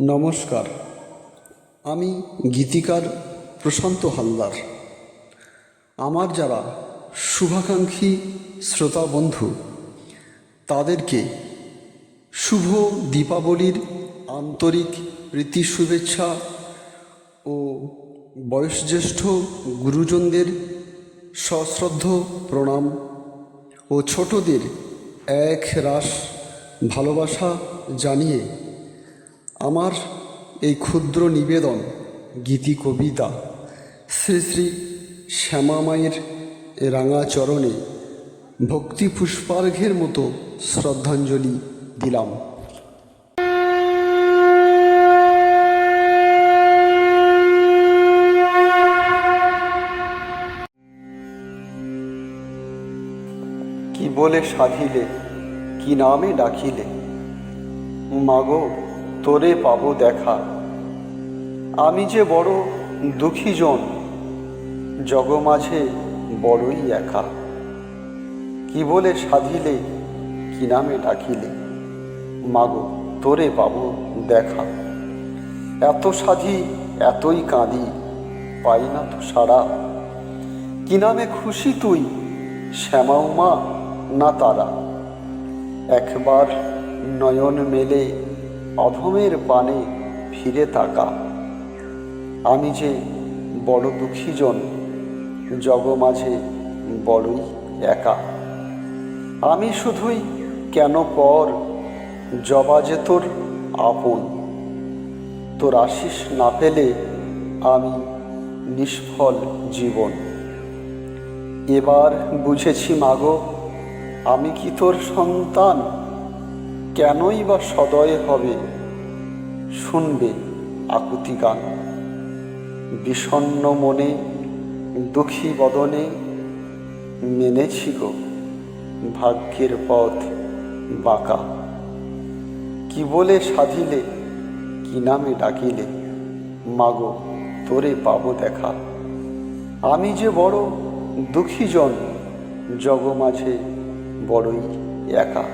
নমস্কার, আমি গীতিকার প্রশান্ত হালদার। আমার যারা শুভাকাঙ্ক্ষী শ্রোতা বন্ধু, তাদেরকে শুভ দীপাবলির আন্তরিক প্রীতি শুভেচ্ছা ও বয়োজ্যেষ্ঠ গুরুজনদের সশ্রদ্ধ প্রণাম ও ছোটদের এক রাশ ভালোবাসা জানিয়ে আমার এই ক্ষুদ্র নিবেদন গীতি কবিতা শ্রী শ্রী শ্যামা মায়ের রাঙা চরণে ভক্তি পুষ্পার্ঘ্যের মতো শ্রদ্ধাঞ্জলি দিলাম। কি বলে সাধিলে, কি নামে ডাকিলে, মাগো তোরে পাবো দেখা। আমি যে বড় দুঃখী জন, জগ মাঝে বড়ই একা। কি বলে সাধিলে, কি নামে ডাকিলে, মাগো তোরে পাবো দেখা। এত সাধি এতই কাঁদি, পাই না তো সাড়া। কি নামে খুশি তুই, শ্যামা উমা না তারা। একবার নয়ন মেলে অধমের পানে ফিরে তাকা। আমি যে বড় দুঃখী জন, জগ মাঝে বড়ই একা। আমি শুধুই কেন পর, জবা যে তোর আপন। তোর আশিস না পেলে আমি নিষ্ফল জীবন। এবার বুঝেছি মাগো, আমি কি তোর সন্তান। কেনই বা সদয় হবে শুনবে আকুতি গান। বিষণ্ণ মনে দুঃখী বদনে মেনেছি গো ভাগ্যের পথ বাঁকা। কি বলে সাধিলে, কি নামে ডাকিলে, মাগো তোরে পাবো দেখা। আমি যে বড় দুঃখী জন, জগ মাঝে বড়ই একা।